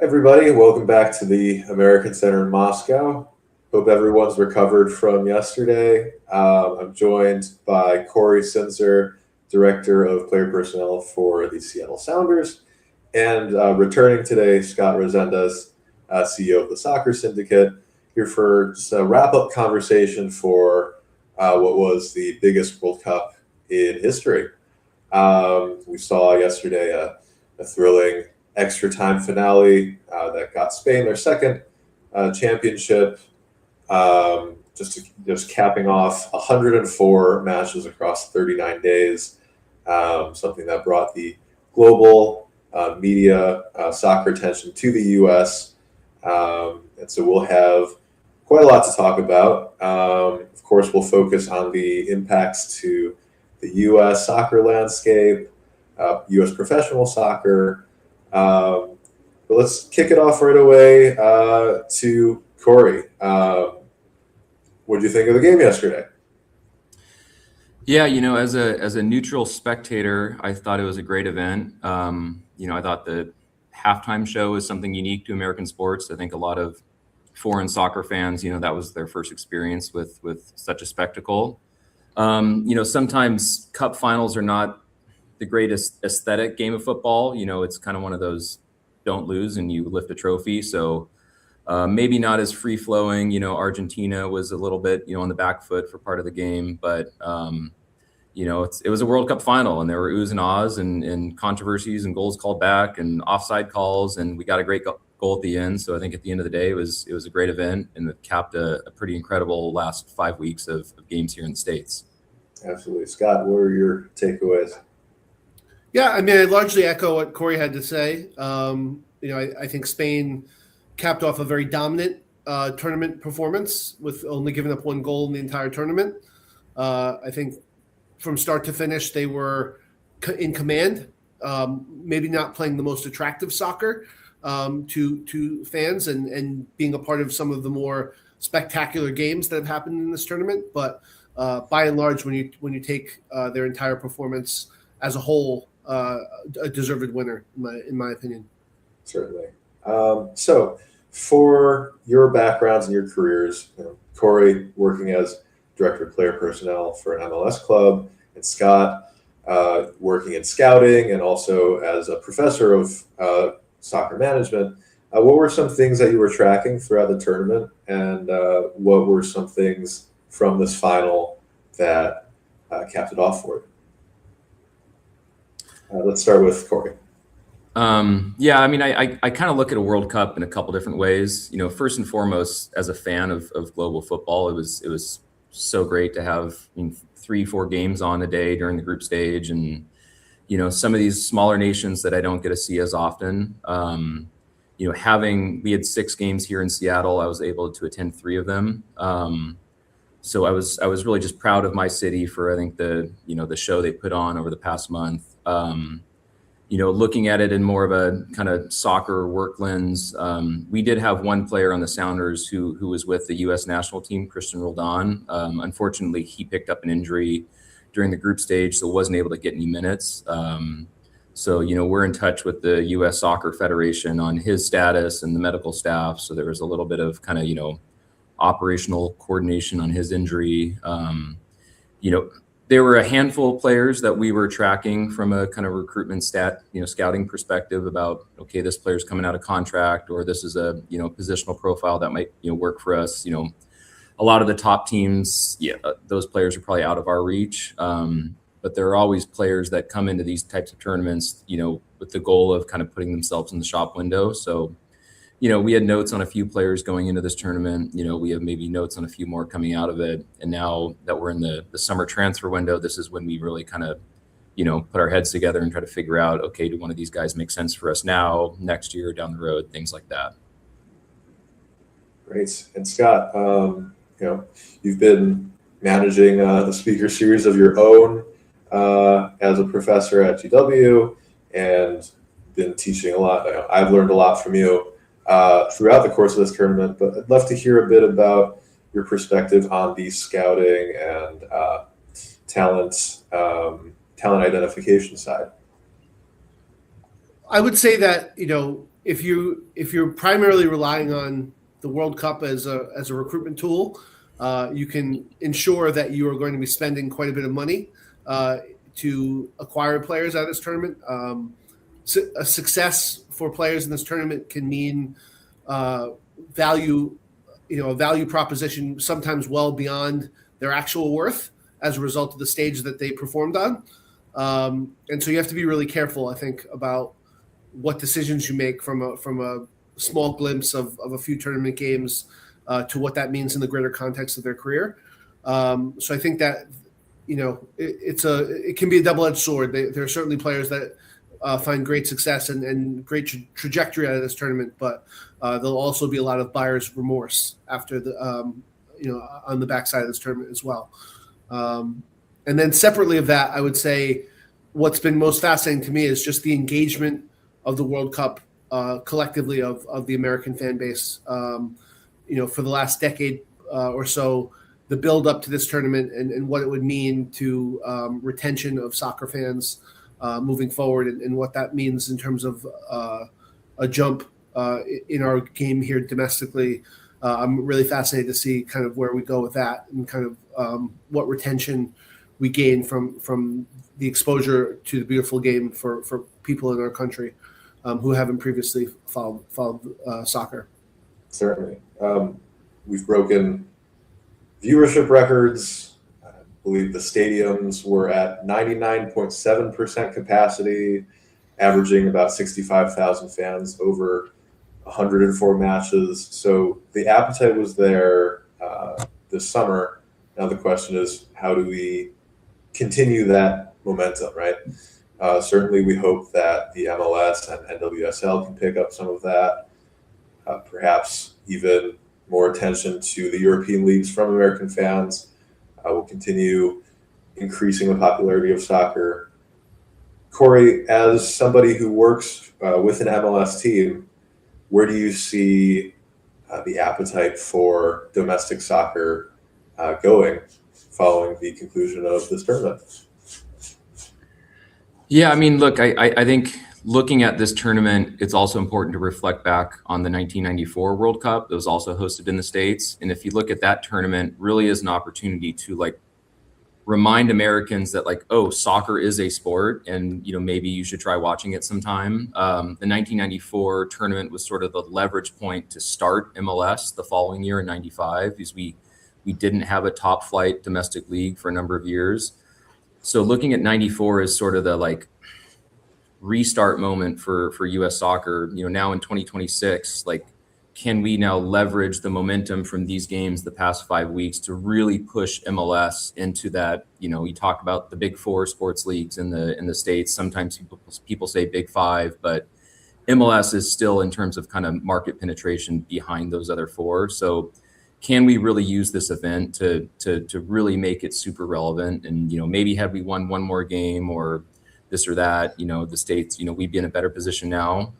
Everybody, welcome back to the American Center in Moscow. Hope everyone's recovered from yesterday. I'm joined by Corey Sinser, Director of Player Personnel for the Seattle Sounders, and returning today, Scott Rezendes, CEO of the Soccer Syndicate, here for just a wrap-up conversation for what was the biggest World Cup in history. We saw yesterday a thrilling extra time finale that got Spain their second championship, just capping off 104 matches across 39 days, something that brought the global media soccer attention to the U.S. And so we'll have quite a lot to talk about. Of course, we'll focus on the impacts to the U.S. soccer landscape, U.S. professional soccer. But let's kick it off right away to Corey. What did you think of the game yesterday? Yeah, as a neutral spectator, I thought it was a great event. I thought the halftime show is something unique to American sports. I think a lot of foreign soccer fans, that was their first experience with such a spectacle. Sometimes cup finals are not the greatest aesthetic game of football. It's kind of one of those don't lose and you lift a trophy. So maybe not as free flowing. Argentina was a little bit, on the back foot for part of the game, but it was a World Cup final and there were oohs and ahs and controversies and goals called back and offside calls. And we got a great goal at the end. So I think at the end of the day, it was a great event and it capped a pretty incredible last 5 weeks of games here in the States. Absolutely. Scott, what are your takeaways? Yeah, I largely echo what Corey had to say. I think Spain capped off a very dominant tournament performance with only giving up one goal in the entire tournament. I think from start to finish, they were in command, maybe not playing the most attractive soccer to fans and being a part of some of the more spectacular games that have happened in this tournament. But by and large, when you take their entire performance as a whole, a deserved winner, in my opinion. Certainly. So for your backgrounds and your careers, Corey working as Director of Player Personnel for an MLS club, and Scott working in scouting and also as a professor of soccer management, what were some things that you were tracking throughout the tournament, and what were some things from this final that capped it off for you? Let's start with Corey. I kind of look at a World Cup in a couple different ways. First and foremost, as a fan of global football, it was so great to have 3-4 games on a day during the group stage, and some of these smaller nations that I don't get to see as often. We had 6 games here in Seattle. I was able to attend 3 of them. So I was really just proud of my city for, I think, the show they put on over the past month. Looking at it in more of a kind of soccer work lens, we did have one player on the Sounders who was with the U.S. national team, Christian Roldan. Unfortunately, he picked up an injury during the group stage, so wasn't able to get any minutes. So we're in touch with the U.S. Soccer Federation on his status and the medical staff. So there was a little bit of kind of, operational coordination on his injury. There were a handful of players that we were tracking from a kind of recruitment scouting perspective about, okay, this player's coming out of contract, or this is a, positional profile that might, work for us. A lot of the top teams, those players are probably out of our reach. But there are always players that come into these types of tournaments, with the goal of kind of putting themselves in the shop window. So, we had notes on a few players going into this tournament. We have maybe notes on a few more coming out of it. And now that we're in the summer transfer window, this is when we really kind of, put our heads together and try to figure out, okay, do one of these guys make sense for us now, next year, down the road, things like that. Great. And Scott, you've been managing the speaker series of your own as a professor at GW and been teaching a lot. I've learned a lot from you throughout the course of this tournament, but I'd love to hear a bit about your perspective on the scouting and talent identification side. I would say that, if you're primarily relying on the World Cup as a recruitment tool, you can ensure that you are going to be spending quite a bit of money to acquire players out of this tournament. A success for players in this tournament can mean value, a value proposition sometimes well beyond their actual worth as a result of the stage that they performed on. And so you have to be really careful, I think, about what decisions you make from a small glimpse of a few tournament games to what that means in the greater context of their career. So I think that, it can be a double-edged sword. There are certainly players that find great success and great trajectory out of this tournament, but there'll also be a lot of buyer's remorse after on the backside of this tournament as well. And then separately of that, I would say what's been most fascinating to me is just the engagement of the World Cup collectively of the American fan base. For the last decade or so, the build up to this tournament and what it would mean to retention of soccer fans moving forward, and what that means in terms of a jump in our game here domestically. I'm really fascinated to see kind of where we go with that and kind of what retention we gain from the exposure to the beautiful game for people in our country who haven't previously followed soccer. Certainly. We've broken viewership records. I believe the stadiums were at 99.7% capacity, averaging about 65,000 fans over 104 matches. So the appetite was there this summer. Now the question is, how do we continue that momentum, right? Certainly we hope that the MLS and NWSL can pick up some of that. Perhaps even more attention to the European leagues from American fans will continue increasing the popularity of soccer. Corey, as somebody who works with an MLS team, where do you see the appetite for domestic soccer going following the conclusion of this tournament? Yeah, I mean, look, I think looking at this tournament, it's also important to reflect back on the 1994 World Cup that was also hosted in the States. And if you look at that tournament, really is an opportunity to remind Americans that soccer is a sport, and maybe you should try watching it sometime. The 1994 tournament was sort of the leverage point to start MLS the following year in 95, because we didn't have a top flight domestic league for a number of years. So looking at 94 is sort of the restart moment for US soccer. Now in 2026, can we now leverage the momentum from these games the past 5 weeks to really push MLS into that? You talk about the big four sports leagues in the States. Sometimes people say big five, but MLS is still, in terms of kind of market penetration, behind those other four. So can we really use this event to really make it super relevant? And maybe had we won one more game or this or that, the States, we'd be in a better position now.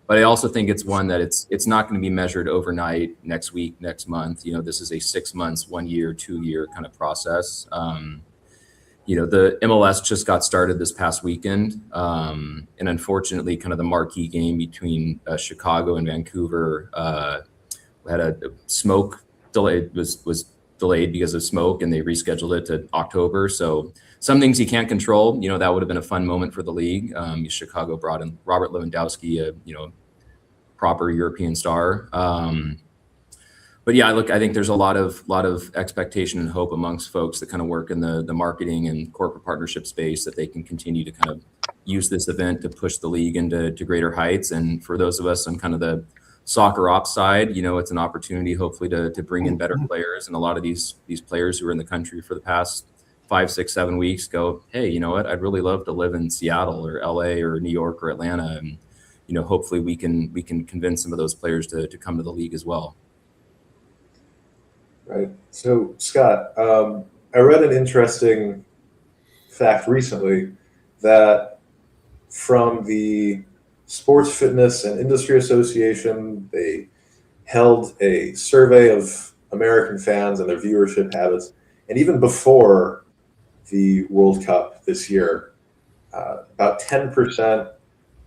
But I also think it's one that it's not going to be measured overnight, next week, next month. This is a 6 months, 1 year, 2 year kind of process. The MLS just got started this past weekend. And unfortunately, kind of the marquee game between Chicago and Vancouver had a smoke delay, was delayed because of smoke, and they rescheduled it to October. So some things you can't control. That would have been a fun moment for the league. Chicago brought in Robert Lewandowski, a proper European star. But yeah, look, I think there's a lot of expectation and hope amongst folks that kind of work in the marketing and corporate partnership space that they can continue to kind of use this event to push the league into greater heights. And for those of us on kind of the soccer ops side, it's an opportunity hopefully to bring in better players. And a lot of these players who are in the country for the past 5, 6, 7 weeks go, hey, you know what? I'd really love to live in Seattle or LA or New York or Atlanta. And, hopefully we can convince some of those players to come to the league as well. Right. So, Scott, I read an interesting fact recently that from the Sports Fitness and Industry Association, they held a survey of American fans and their viewership habits. And even before the World Cup this year, about 10%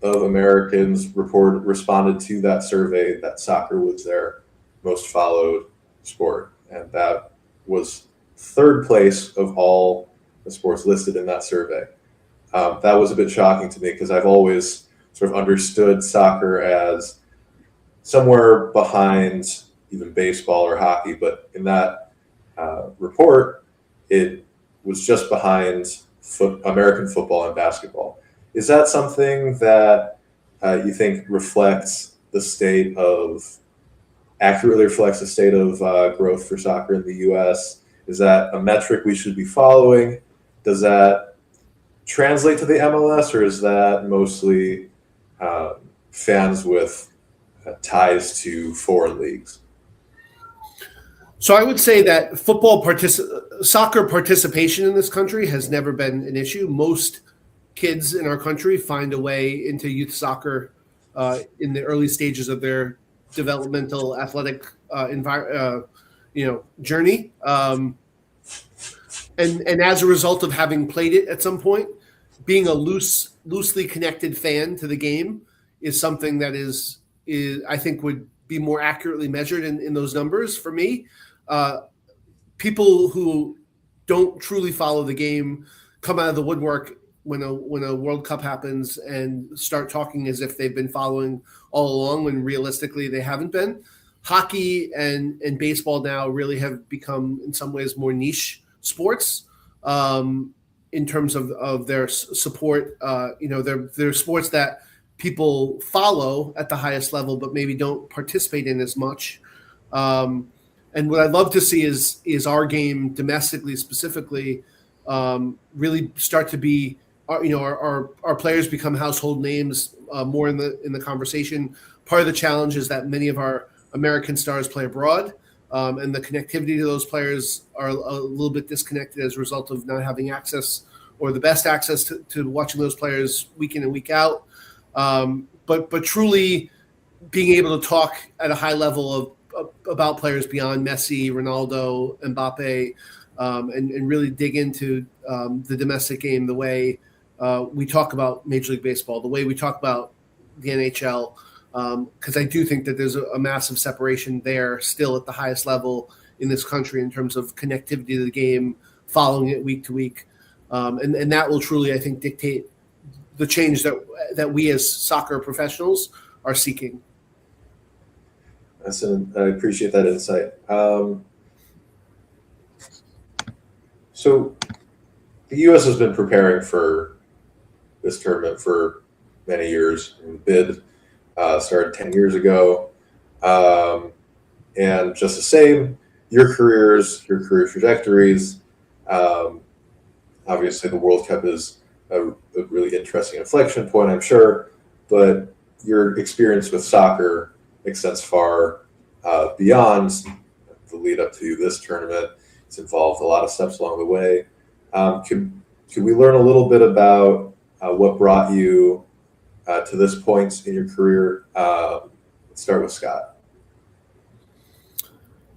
of Americans responded to that survey that soccer was their most followed sport, and that was third place of all the sports listed in that survey. That was a bit shocking to me because I've always sort of understood soccer as somewhere behind even baseball or hockey, but in that report, it was just behind American football and basketball. Is that something that you think accurately reflects the state of growth for soccer in the U.S.? Is that a metric we should be following? Does that translate to the MLS, or is that mostly fans with ties to foreign leagues? So I would say that soccer participation in this country has never been an issue. Most kids in our country find a way into youth soccer in the early stages of their developmental athletic journey. And as a result of having played it at some point, being a loosely connected fan to the game is something that is I think would be more accurately measured in those numbers for me. People who don't truly follow the game come out of the woodwork when a World Cup happens and start talking as if they've been following all along, when realistically they haven't been. Hockey and baseball now really have become in some ways more niche sports in terms of their support. They're sports that people follow at the highest level, but maybe don't participate in as much. And what I'd love to see is our game domestically, specifically, really start to be, our players become household names more in the conversation. Part of the challenge is that many of our American stars play abroad, and the connectivity to those players are a little bit disconnected as a result of not having access or the best access to watching those players week in and week out. But truly being able to talk at a high level about players beyond Messi, Ronaldo, Mbappe, and really dig into the domestic game the way we talk about Major League Baseball, the way we talk about the NHL, because I do think that there's a massive separation there still at the highest level in this country in terms of connectivity to the game, following it week to week. And that will truly, I think, dictate the change that we as soccer professionals are seeking. I appreciate that insight. So the U.S. has been preparing for this tournament for many years. The bid started 10 years ago. And just the same, your career trajectories, obviously the World Cup is a really interesting inflection point, I'm sure, but your experience with soccer extends far beyond the lead up to this tournament. It's involved a lot of steps along the way. Could we learn a little bit about what brought you to this point in your career? Let's start with Scott.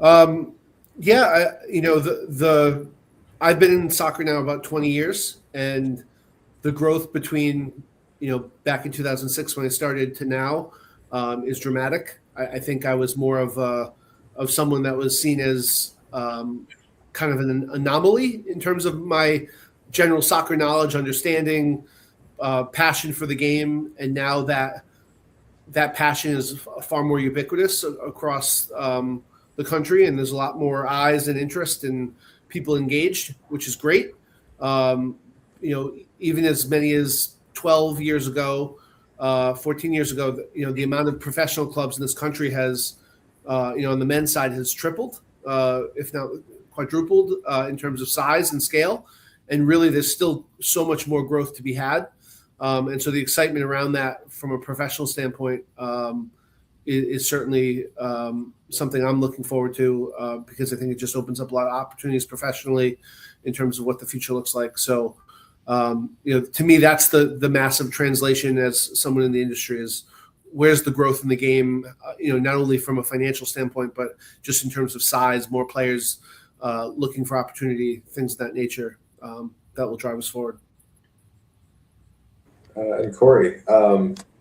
I've been in soccer now about 20 years, and the growth between, back in 2006 when I started to now is dramatic. I think I was more of someone that was seen as kind of an anomaly in terms of my general soccer knowledge, understanding, passion for the game, and now that passion is far more ubiquitous across the country, and there's a lot more eyes and interest and people engaged, which is great. Even as many as 12 years ago, 14 years ago, the amount of professional clubs in this country has, on the men's side, has tripled, if not quadrupled, in terms of size and scale. And really, there's still so much more growth to be had. And so the excitement around that from a professional standpoint is certainly something I'm looking forward to, because I think it just opens up a lot of opportunities professionally in terms of what the future looks like. So, to me, that's the massive translation as someone in the industry is where's the growth in the game, not only from a financial standpoint, but just in terms of size, more players looking for opportunity, things of that nature that will drive us forward. And Corey,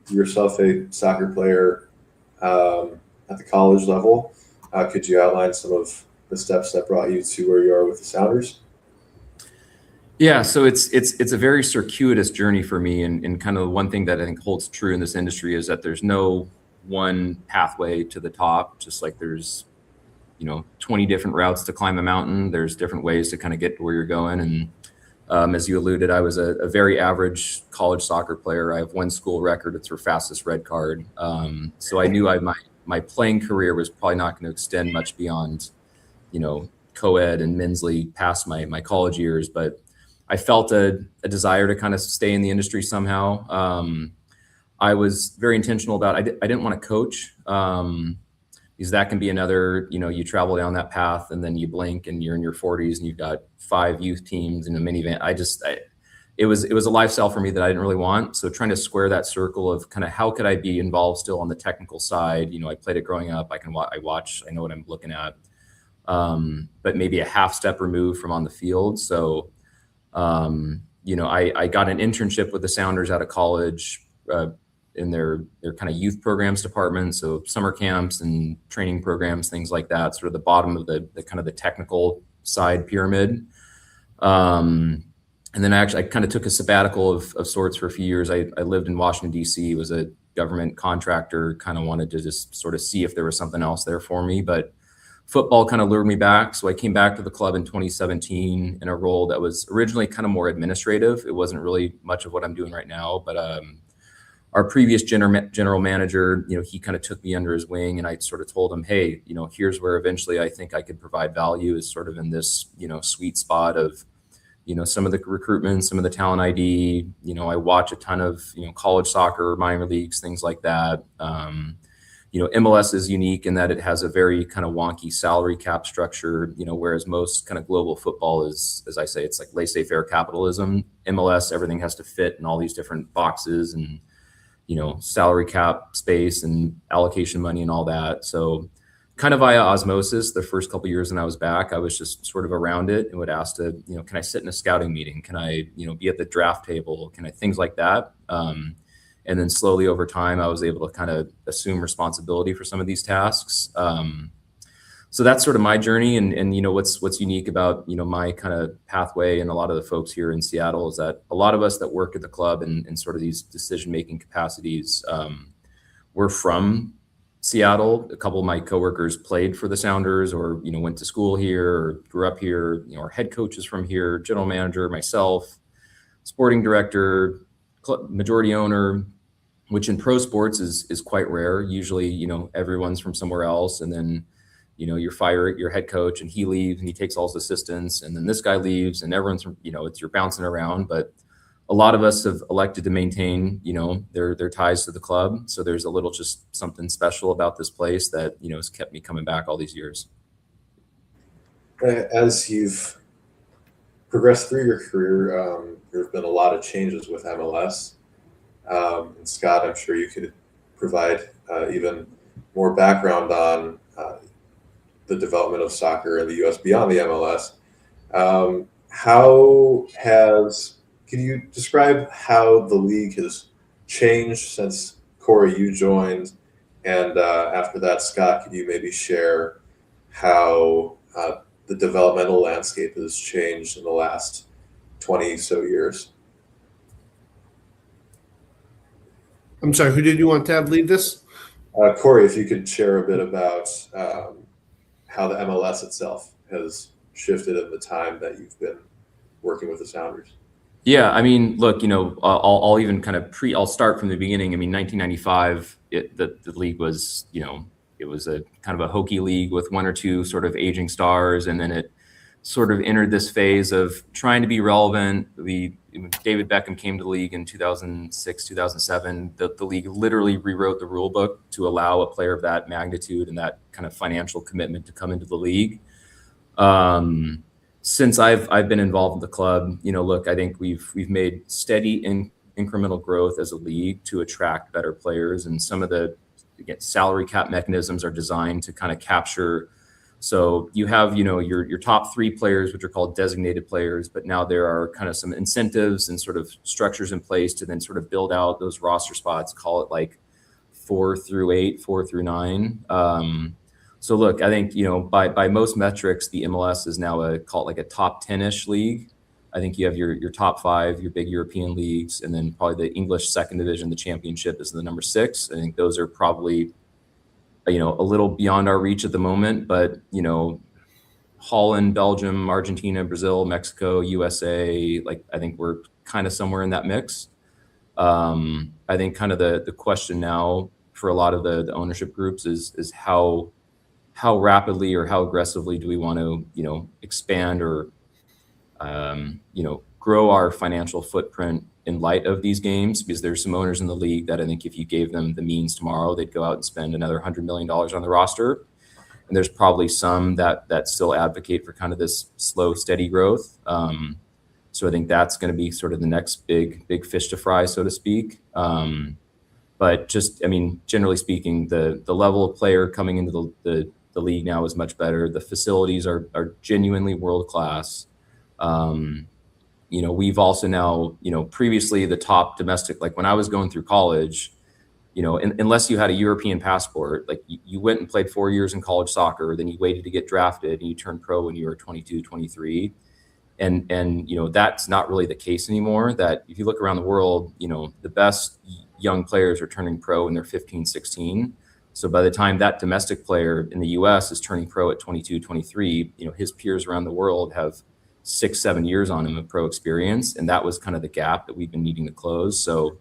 yourself a soccer player at the college level. Could you outline some of the steps that brought you to where you are with the Sounders? Yeah, so it's a very circuitous journey for me, and kind of one thing that I think holds true in this industry is that there's no one pathway to the top. Just like there's 20 different routes to climb a mountain, there's different ways to kind of get to where you're going. And as you alluded, I was a very average college soccer player. I have one school record; it's for fastest red card. So I knew my playing career was probably not going to extend much beyond co-ed and men's league past my college years, but I felt a desire to kind of stay in the industry somehow. I was very intentional about, I didn't want to coach, because that can be another, you travel down that path and then you blink and you're in your 40s and you've got 5 youth teams in a minivan. It was a lifestyle for me that I didn't really want. So trying to square that circle of kind of how could I be involved still on the technical side? I played it growing up. I watch, I know what I'm looking at, but maybe a half step removed from on the field. So I got an internship with the Sounders out of college in their kind of youth programs department. So summer camps and training programs, things like that, sort of the bottom of the kind of the technical side pyramid. And then I kind of took a sabbatical of sorts for a few years. I lived in Washington, D.C., was a government contractor, kind of wanted to just sort of see if there was something else there for me. But football kind of lured me back. So I came back to the club in 2017 in a role that was originally kind of more administrative. It wasn't really much of what I'm doing right now, but our previous general manager, he kind of took me under his wing, and I sort of told him, hey, here's where eventually I think I could provide value, is sort of in this, sweet spot of, some of the recruitment, some of the talent ID. I watch a ton of, college soccer, minor leagues, things like that. MLS is unique in that it has a very kind of wonky salary cap structure, whereas most kind of global football is, as I say, it's like laissez-faire capitalism. MLS, everything has to fit in all these different boxes and, salary cap space and allocation money and all that. So kind of via osmosis, the first couple of years when I was back, I was just sort of around it and would ask to, can I sit in a scouting meeting? Can I, be at the draft table? Can I, things like that. And then slowly over time, I was able to kind of assume responsibility for some of these tasks. So that's sort of my journey. And what's unique about, my kind of pathway and a lot of the folks here in Seattle is that a lot of us that work at the club in sort of these decision-making capacities, we're from Seattle. A couple of my coworkers played for the Sounders or, went to school here or grew up here. Our head coach is from here, general manager, myself, sporting director, majority owner, which in pro sports is quite rare. Usually, everyone's from somewhere else, and then you fire your head coach and he leaves and he takes all his assistants, and then this guy leaves and everyone's from, you're bouncing around. But a lot of us have elected to maintain, their ties to the club. So there's a little just something special about this place that, has kept me coming back all these years. As you've progressed through your career, there have been a lot of changes with MLS. And Scott, I'm sure you could provide even more background on the development of soccer in the U.S. beyond the MLS. Can you describe how the league has changed since, Corey, you joined? And after that, Scott, could you maybe share how the developmental landscape has changed in the last 20 so years? I'm sorry, who did you want to have lead this? Corey, if you could share a bit about how the MLS itself has shifted in the time that you've been working with the Sounders. Yeah, I mean, look, I'll even kind of I'll start from the beginning. I mean, 1995, the league was, it was a kind of a hokey league with one or two sort of aging stars, and then it sort of entered this phase of trying to be relevant. David Beckham came to the league in 2006, 2007. The league literally rewrote the rule book to allow a player of that magnitude and that kind of financial commitment to come into the league. Since I've been involved in the club, look, I think we've made steady incremental growth as a league to attract better players, and some of the salary cap mechanisms are designed to kind of capture So you have, your top 3 players, which are called designated players, but now there are kind of some incentives and sort of structures in place to then sort of build out those roster spots, call it like 4 through 8, 4 through 9. So look, I think, by most metrics, the MLS is now call it like a top 10-ish league. I think you have your top 5, your big European leagues, and then probably the English second division, the championship is the number 6. I think those are probably, a little beyond our reach at the moment, but, Holland, Belgium, Argentina, Brazil, Mexico, USA, like I think we're kind of somewhere in that mix. I think kind of the question now for a lot of the ownership groups is how rapidly or how aggressively do we want to, expand or, grow our financial footprint in light of these games, because there's some owners in the league that I think if you gave them the means tomorrow, they'd go out and spend another $100 million on the roster. And there's probably some that still advocate for kind of this slow, steady growth. So I think that's going to be sort of the next big fish to fry, so to speak. But just, generally speaking, the level of player coming into the league now is much better. The facilities are genuinely world-class. We've also now, previously the top domestic, like when I was going through college, unless you had a European passport, like you went and played 4 years in college soccer, then you waited to get drafted and you turned pro when you were 22, 23. And that's not really the case anymore. That if you look around the world, the best young players are turning pro when they're 15, 16. So by the time that domestic player in the US is turning pro at 22, 23, his peers around the world have 6, 7 years on him of pro experience. And that was kind of the gap that we've been needing to close. So,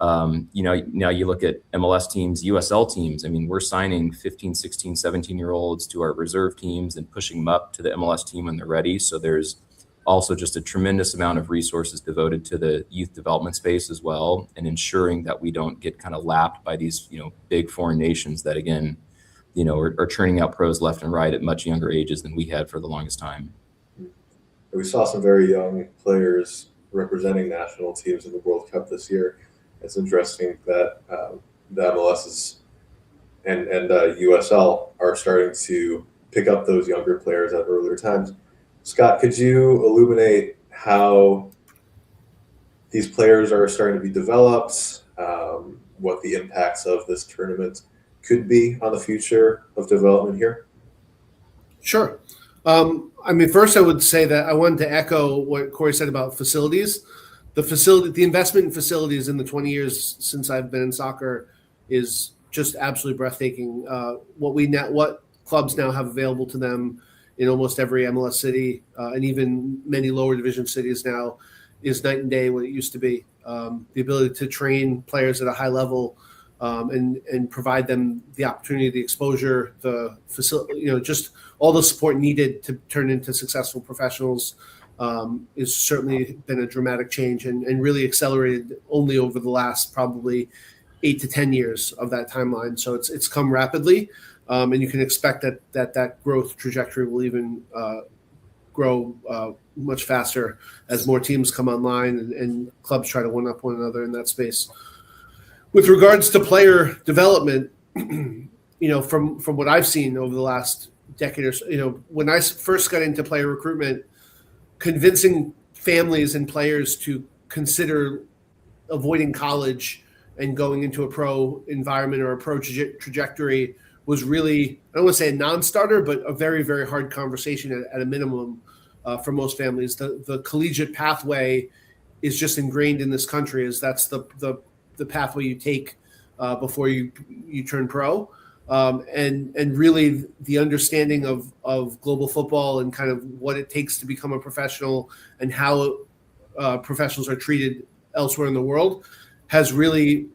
now you look at MLS teams, USL teams. We're signing 15, 16, 17-year-olds to our reserve teams and pushing them up to the MLS team when they're ready. So there's also just a tremendous amount of resources devoted to the youth development space as well, and ensuring that we don't get kind of lapped by these, big foreign nations that, again, are churning out pros left and right at much younger ages than we had for the longest time. We saw some very young players representing national teams in the World Cup this year. It's interesting that the MLSs and USL are starting to pick up those younger players at earlier times. Scott, could you illuminate how these players are starting to be developed, what the impacts of this tournament could be on the future of development here? Sure. First I would say that I wanted to echo what Corey said about facilities. The investment in facilities in the 20 years since I've been in soccer is just absolutely breathtaking. What clubs now have available to them in almost every MLS city, and even many lower division cities now, is night and day what it used to be. The ability to train players at a high level, and provide them the opportunity, the exposure, the facility, just all the support needed to turn into successful professionals, is certainly been a dramatic change and really accelerated only over the last probably 8 to 10 years of that timeline. So it's come rapidly, and you can expect that growth trajectory will even grow much faster as more teams come online and clubs try to one up one another in that space. With regards to player development, from what I've seen over the last decade or so, when I first got into player recruitment, convincing families and players to consider avoiding college and going into a pro environment or a pro trajectory was really, I don't want to say a non-starter, but a very, very hard conversation at a minimum for most families. The collegiate pathway is just ingrained in this country, as that's the pathway you take before you turn pro. And really the understanding of global football and kind of what it takes to become a professional and how professionals are treated elsewhere in the world has really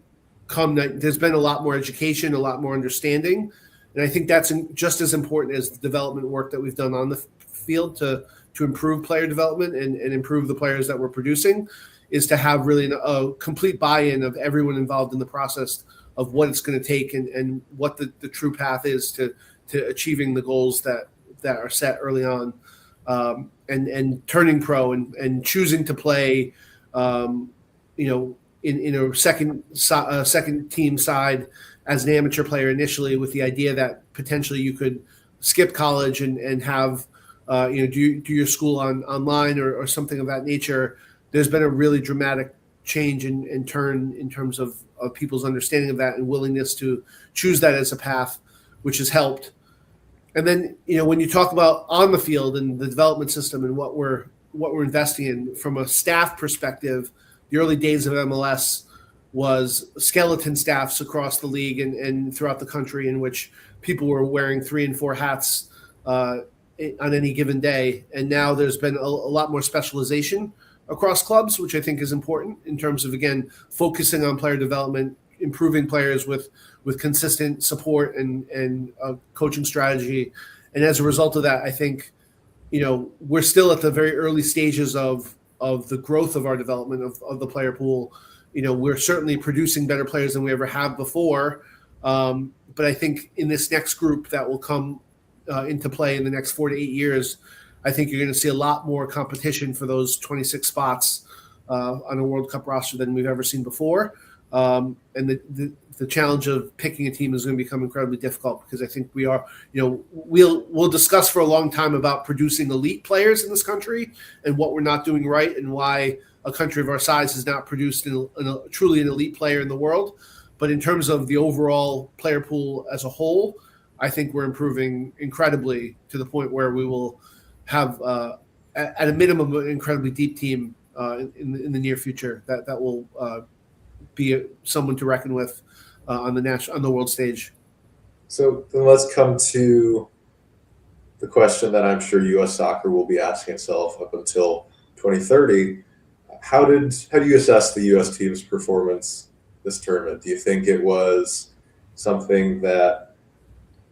there's been a lot more education, a lot more understanding. And I think that's just as important as the development work that we've done on the field to improve player development and improve the players that we're producing, is to have really a complete buy-in of everyone involved in the process of what it's going to take and what the true path is to achieving the goals that are set early on, and turning pro and choosing to play, in a second team side as an amateur player initially, with the idea that potentially you could skip college and have do your school online or something of that nature. There's been a really dramatic change and turn in terms of people's understanding of that and willingness to choose that as a path, which has helped. And then, when you talk about on the field and the development system and what we're investing in from a staff perspective, the early days of MLS was skeleton staffs across the league and throughout the country, in which people were wearing 3 and 4 hats on any given day. And now there's been a lot more specialization across clubs, which I think is important in terms of, again, focusing on player development, improving players with consistent support and coaching strategy. And as a result of that, I think, we're still at the very early stages of the growth of our development of the player pool. We're certainly producing better players than we ever have before. But I think in this next group that will come into play in the next 4 to 8 years, I think you're going to see a lot more competition for those 26 spots on a World Cup roster than we've ever seen before. And the challenge of picking a team is going to become incredibly difficult, because I think we are, we'll discuss for a long time about producing elite players in this country and what we're not doing right, and why a country of our size has not produced truly an elite player in the world. But in terms of the overall player pool as a whole, I think we're improving incredibly to the point where we will have, at a minimum, an incredibly deep team in the near future that will be someone to reckon with on the world stage. So then let's come to the question that I'm sure U.S. soccer will be asking itself up until 2030. How do you assess the U.S. team's performance this tournament? Do you think it was something that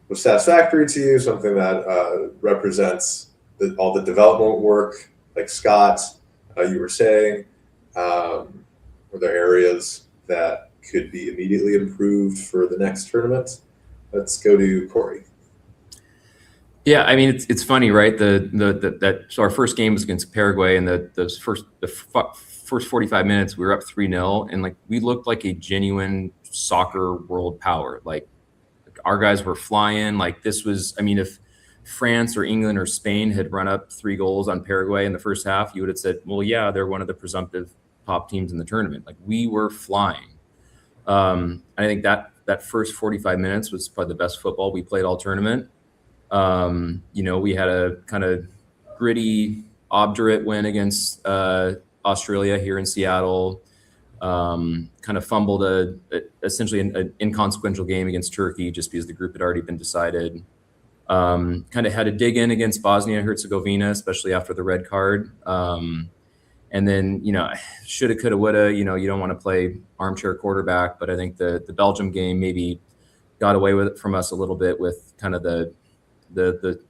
was satisfactory to you, something that represents all the development work, like Scott, you were saying? Were there areas that could be immediately improved for the next tournament? Let's go to Corey. Yeah, I mean, it's funny, right? So our first game was against Paraguay, and the first 45 minutes we were up 3-0, and like we looked like a genuine soccer world power. Like our guys were flying. Like this was, I mean, if France or England or Spain had run up 3 goals on Paraguay in the first half, you would have said, well, yeah, they're one of the presumptive top teams in the tournament. Like we were flying. I think that first 45 minutes was probably the best football we played all tournament. We had a kind of gritty, obdurate win against Australia here in Seattle. Kind of fumbled essentially an inconsequential game against Turkey just because the group had already been decided. Kind of had to dig in against Bosnia and Herzegovina, especially after the red card. And then, shoulda, coulda, woulda, you don't want to play armchair quarterback, but I think the Belgium game maybe got away with it from us a little bit with kind of the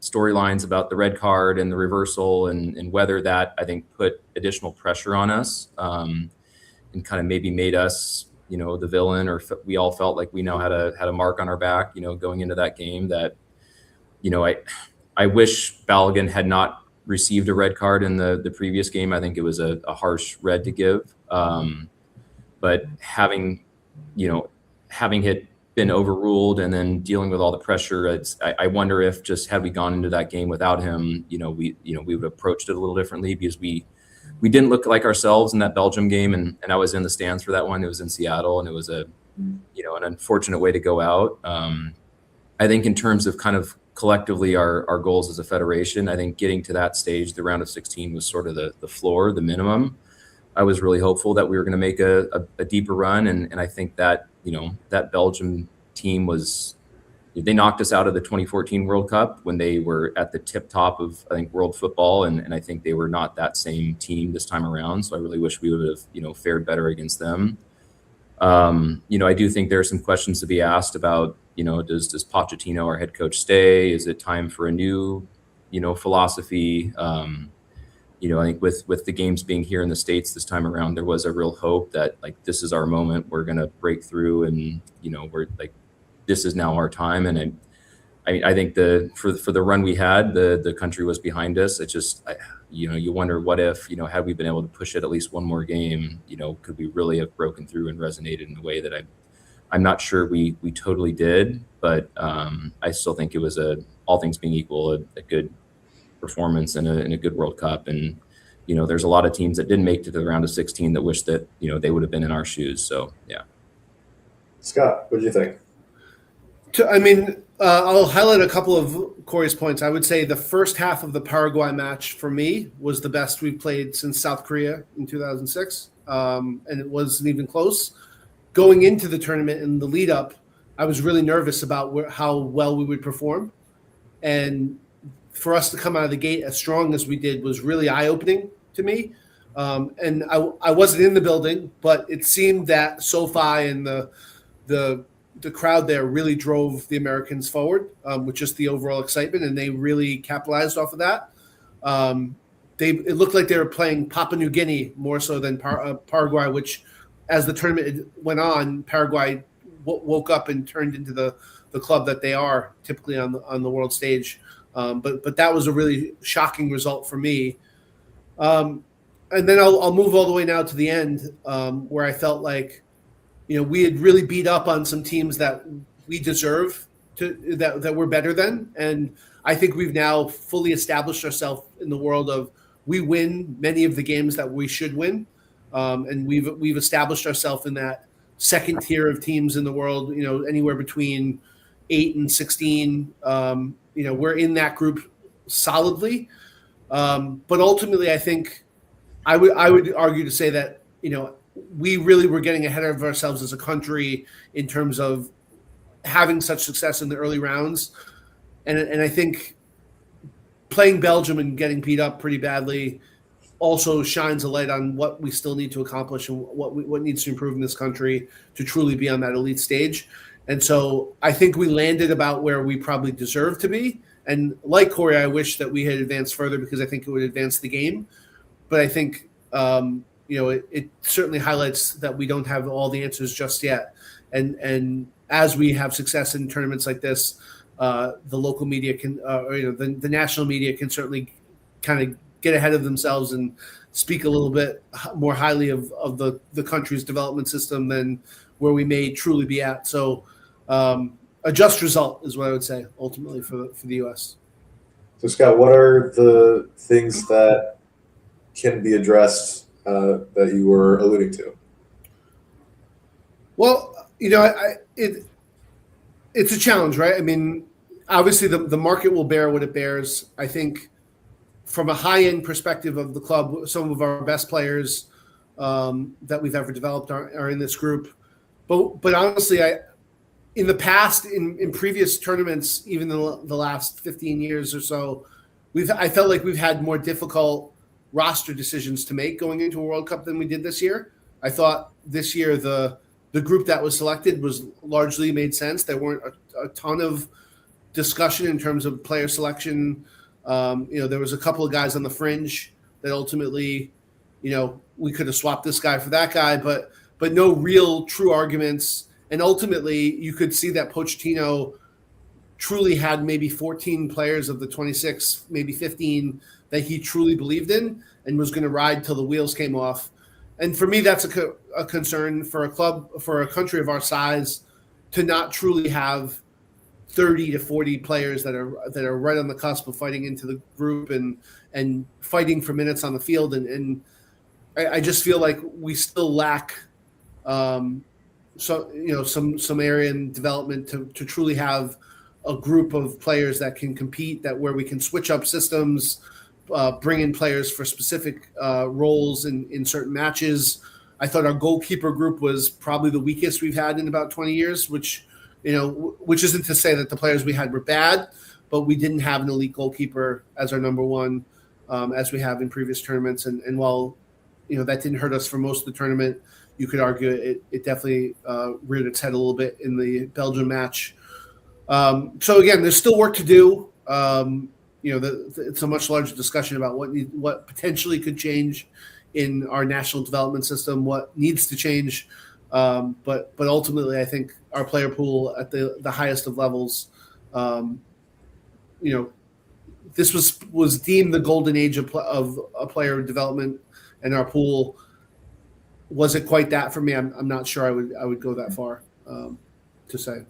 storylines about the red card and the reversal and whether that, I think, put additional pressure on us and kind of maybe made us, the villain, or we all felt like we now had a mark on our back, going into that game that, I wish Balogun had not received a red card in the previous game. I think it was a harsh red to give. But having it been overruled and then dealing with all the pressure, I wonder if just had we gone into that game without him, we would have approached it a little differently, because we didn't look like ourselves in that Belgium game. And I was in the stands for that one. It was in Seattle, and it was an unfortunate way to go out. I think in terms of kind of collectively our goals as a federation, I think getting to that stage, the round of 16, was sort of the floor, the minimum. I was really hopeful that we were going to make a deeper run. And I think that, that Belgium team they knocked us out of the 2014 World Cup when they were at the tip top of, I think, world football. And I think they were not that same team this time around. So I really wish we would have, fared better against them. I do think there are some questions to be asked about, does Pochettino, our head coach, stay? Is it time for a new, philosophy? I think with the games being here in the States this time around, there was a real hope that like, this is our moment. We're going to break through, and, we're like, this is now our time. And I think for the run we had, the country was behind us. It just, you wonder what if, had we been able to push it at least one more game, could we really have broken through and resonated in a way that I'm not sure we totally did, but I still think it was a all things being equal, a good performance in a good World Cup. And there's a lot of teams that didn't make it to the round of 16 that wish that they would have been in our shoes. So yeah. Scott, what do you think? I'll highlight a couple of Corey's points. I would say the first half of the Paraguay match for me was the best we've played since South Korea in 2006, and it wasn't even close. Going into the tournament and the lead up, I was really nervous about how well we would perform, and for us to come out of the gate as strong as we did was really eye-opening to me. And I wasn't in the building, but it seemed that SoFi and the crowd there really drove the Americans forward with just the overall excitement, and they really capitalized off of that. It looked like they were playing Papua New Guinea more so than Paraguay, which, as the tournament went on, Paraguay woke up and turned into the club that they are typically on the world stage. But that was a really shocking result for me. And then I'll move all the way now to the end, where I felt like we had really beat up on some teams that we deserve that we're better than. And I think we've now fully established ourselves in the world of we win many of the games that we should win. And we've established ourselves in that second tier of teams in the world, anywhere between 8 and 16. We're in that group solidly. But ultimately, I think I would argue to say that, we really were getting ahead of ourselves as a country in terms of having such success in the early rounds. And I think playing Belgium and getting beat up pretty badly also shines a light on what we still need to accomplish and what needs to improve in this country to truly be on that elite stage. And so I think we landed about where we probably deserve to be. And like Corey, I wish that we had advanced further because I think it would advance the game. But I think it certainly highlights that we don't have all the answers just yet. And as we have success in tournaments like this, the local media can, the national media can certainly kind of get ahead of themselves and speak a little bit more highly of the country's development system than where we may truly be at. So a just result is what I would say ultimately for the U.S. So Scott, what are the things that can be addressed that you were alluding to? Well, it's a challenge, right? I mean, obviously the market will bear what it bears. I think from a high-end perspective of the club, some of our best players that we've ever developed are in this group. But honestly, in the past, in previous tournaments, even the last 15 years or so, I felt like we've had more difficult roster decisions to make going into a World Cup than we did this year. I thought this year the group that was selected was largely made sense. There weren't a ton of discussion in terms of player selection. There was a couple of guys on the fringe that ultimately, we could have swapped this guy for that guy, but no real true arguments. And ultimately, you could see that Pochettino truly had maybe 14 players of the 26, maybe 15 that he truly believed in and was going to ride till the wheels came off. And for me, that's a concern for a club, for a country of our size, to not truly have 30 to 40 players that are right on the cusp of fighting into the group and fighting for minutes on the field. And I just feel like we still lack some area in development to truly have a group of players that can compete, where we can switch up systems, bring in players for specific roles in certain matches. I thought our goalkeeper group was probably the weakest we've had in about 20 years, which isn't to say that the players we had were bad, but we didn't have an elite goalkeeper as our number one, as we have in previous tournaments. And while, that didn't hurt us for most of the tournament, you could argue it definitely reared its head a little bit in the Belgium match. So again, there's still work to do. It's a much larger discussion about what potentially could change in our national development system, what needs to change. But ultimately, I think our player pool at the highest of levels, this was deemed the golden age of a player development, and our pool. Was it quite that for me? I'm not sure I would go that far to say.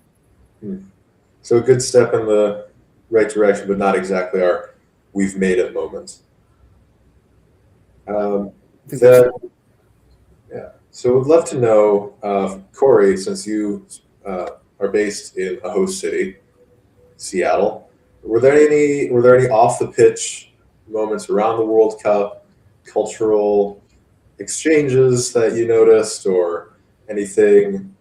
So a good step in the right direction, but not exactly our we've made it moment. So we'd love to know, Corey, since you are based in a host city, Seattle, were there any off the pitch moments around the World Cup, cultural exchanges that you noticed, or anything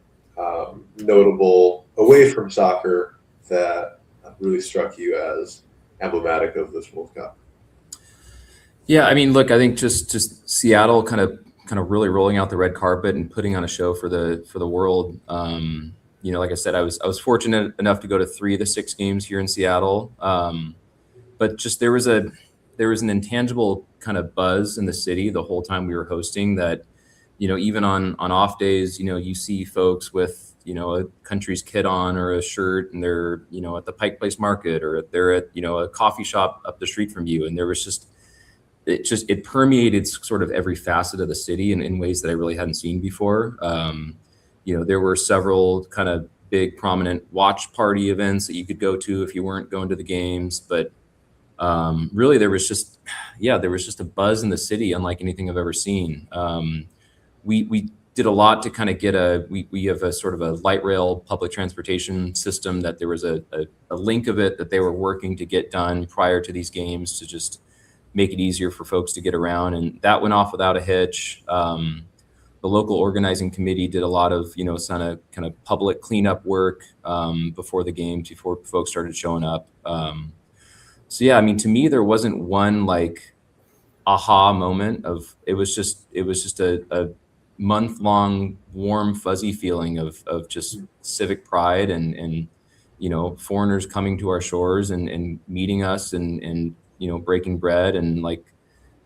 notable away from soccer that really struck you as emblematic of this World Cup? Yeah, I mean, look, I think just Seattle kind of really rolling out the red carpet and putting on a show for the world. Like I said, I was fortunate enough to go to 3 of the 6 games here in Seattle. But just there was an intangible kind of buzz in the city the whole time we were hosting that, even on off days, you see folks with, a country's kit on or a shirt, and they're, at the Pike Place Market, or they're at, a coffee shop up the street from you. And there was it permeated sort of every facet of the city in ways that I really hadn't seen before. There were several kind of big prominent watch party events that you could go to if you weren't going to the games. But really there was just a buzz in the city unlike anything I've ever seen. We did a lot to kind of get we have a sort of a light rail public transportation system that there was a link of it that they were working to get done prior to these games to just make it easier for folks to get around. And that went off without a hitch. The local organizing committee did a lot of, kind of public cleanup work before the games, before folks started showing up. So yeah, I mean, to me, there wasn't one like aha moment of, it was just a month-long warm, fuzzy feeling of just civic pride and foreigners coming to our shores and meeting us and breaking bread, and like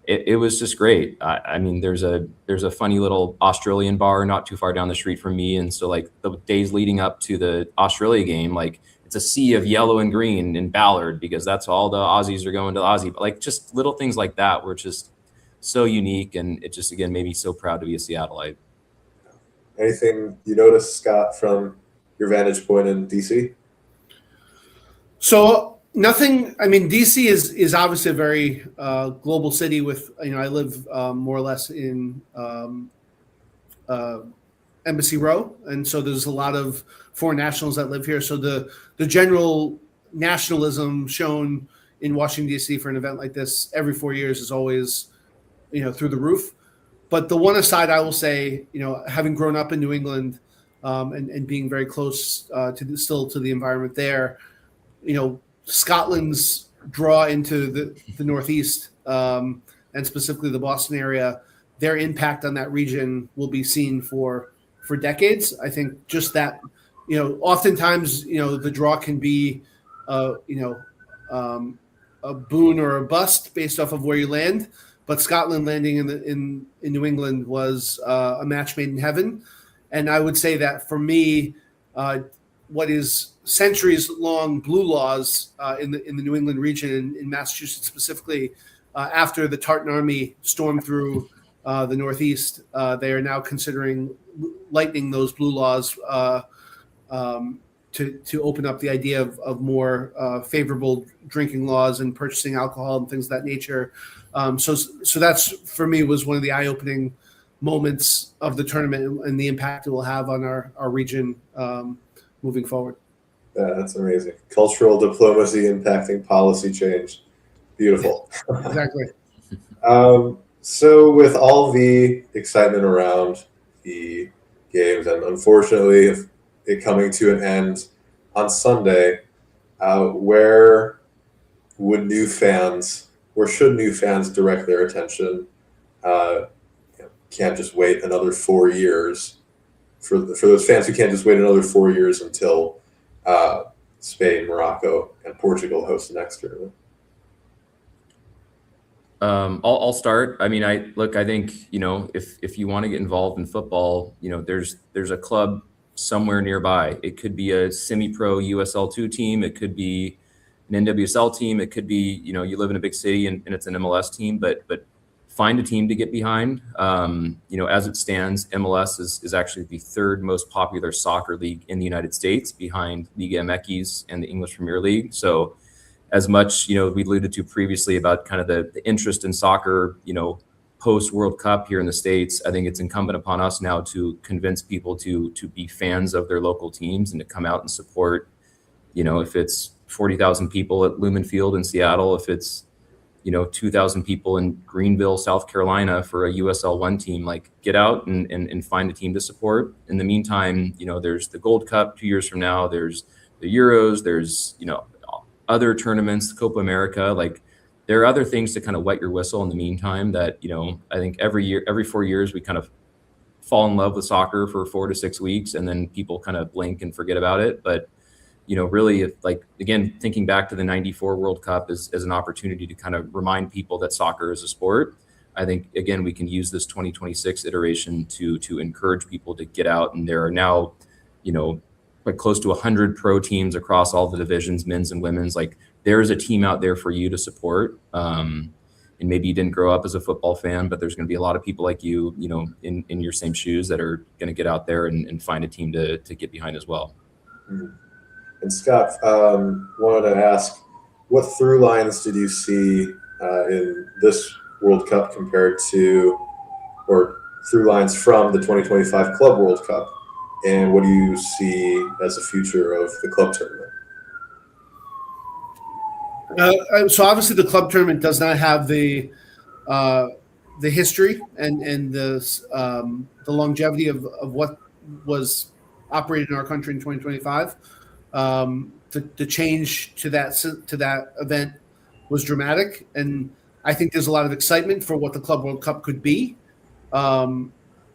it was just great. I mean, there's a funny little Australian bar not too far down the street from me, and so like the days leading up to the Australia game, like it's a sea of yellow and green in Ballard because that's all the Aussies are going to Aussie. But like just little things like that were just so unique, and it just again made me so proud to be a Seattleite. Anything you noticed, Scott, from your vantage point in DC? So nothing. I mean, DC is obviously a very global city. With I live more or less in Embassy Row, and so there's a lot of foreign nationals that live here. So the general nationalism shown in Washington D.C. for an event like this every 4 years is always through the roof. But the one aside I will say, having grown up in New England and being very close to the environment there, Scotland's draw into the Northeast and specifically the Boston area, their impact on that region will be seen for decades. I think just that, oftentimes, the draw can be, a boon or a bust based off of where you land. But Scotland landing in New England was a match made in heaven. And I would say that for me, what is centuries-long blue laws in the New England region, in Massachusetts specifically, after the Tartan Army stormed through the Northeast, they are now considering lightening those blue laws to open up the idea of more favorable drinking laws and purchasing alcohol and things of that nature. So that's, for me, was one of the eye-opening moments of the tournament and the impact it will have on our region moving forward. Yeah, that's amazing. Cultural diplomacy impacting policy change. Beautiful. Exactly. So with all the excitement around the games, and unfortunately it coming to an end on Sunday, where should new fans direct their attention? Can't just wait another 4 years for those fans who can't just wait another 4 years until Spain, Morocco, and Portugal host the next tournament. I'll start. I mean, I think, if you want to get involved in football, there's a club somewhere nearby. It could be a semi-pro USL2 team. It could be an NWSL team. It could be, you live in a big city and it's an MLS team, but find a team to get behind. As it stands, MLS is actually the 3rd most popular soccer league in the United States, behind Liga MX and the English Premier League. So as much, we alluded to previously about kind of the interest in soccer, post World Cup here in the States, I think it's incumbent upon us now to convince people to be fans of their local teams and to come out and support, if it's 40,000 people at Lumen Field in Seattle, if it's, 2,000 people in Greenville, South Carolina for a USL1 team, like get out and find a team to support. In the meantime, there's the Gold Cup 2 years from now, there's the Euros, there's, other tournaments, Copa America, like there are other things to kind of wet your whistle in the meantime that, I think every 4 years, we kind of fall in love with soccer for 4 to 6 weeks and then people kind of blink and forget about it. But, really, if again, thinking back to the 94 World Cup as an opportunity to kind of remind people that soccer is a sport, I think, again, we can use this 2026 iteration to encourage people to get out. And there are now, like close to 100 pro teams across all the divisions, men's and women's. Like there's a team out there for you to support. And maybe you didn't grow up as a football fan, but there's going to be a lot of people like you, in your same shoes that are going to get out there and find a team to get behind as well. Mm-hmm. And Scott, wanted to ask, what through lines did you see in this World Cup compared to, or through lines from the 2025 Club World Cup? And what do you see as the future of the club tournament? So obviously the club tournament does not have the history and the longevity of what was operated in our country in 2025. The change to that event was dramatic, and I think there's a lot of excitement for what the Club World Cup could be.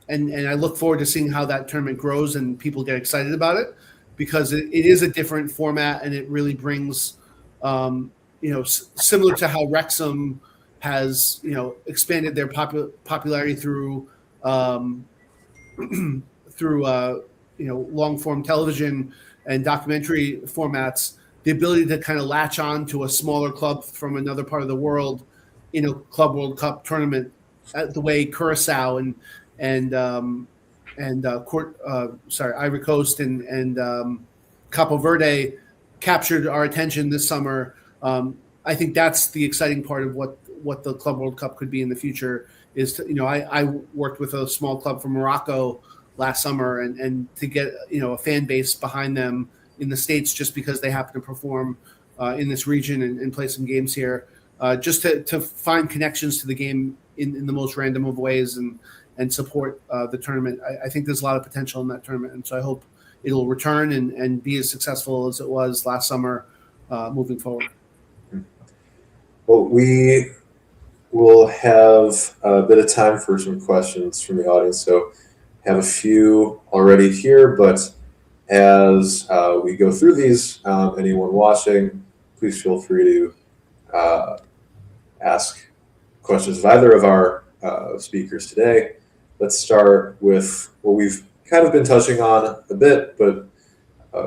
And I look forward to seeing how that tournament grows and people get excited about it, because it is a different format and it really brings, similar to how Wrexham has, expanded their popularity through long form television and documentary formats, the ability to kind of latch on to a smaller club from another part of the world in a Club World Cup tournament, the way Curacao and Ivory Coast and Capo Verde captured our attention this summer. I think that's the exciting part of what the Club World Cup could be in the future. Is to, I worked with a small club from Morocco last summer, and to get a fan base behind them in the States just because they happen to perform in this region and play some games here, just to find connections to the game in the most random of ways and support the tournament. I think there's a lot of potential in that tournament, and so I hope it'll return and be as successful as it was last summer moving forward. Well, we will have a bit of time for some questions from the audience, so have a few already here, but as we go through these, anyone watching, please feel free to ask questions of either of our speakers today. Let's start with what we've kind of been touching on a bit, but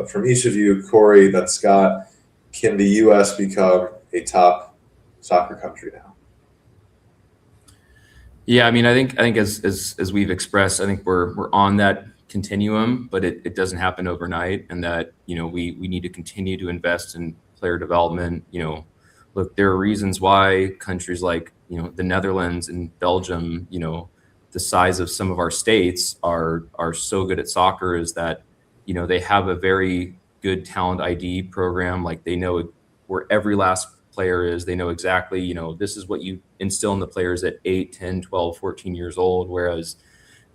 from each of you, Corey, then Scott, can the U.S. become a top soccer country now? Yeah, I mean, I think as we've expressed, I think we're on that continuum, but it doesn't happen overnight, and that we need to continue to invest in player development. Look, there are reasons why countries like the Netherlands and Belgium, the size of some of our states are so good at soccer, is that they have a very good talent ID program. Like they know where every last player is. They know exactly, this is what you instill in the players at 8, 10, 12, 14 years old. Whereas,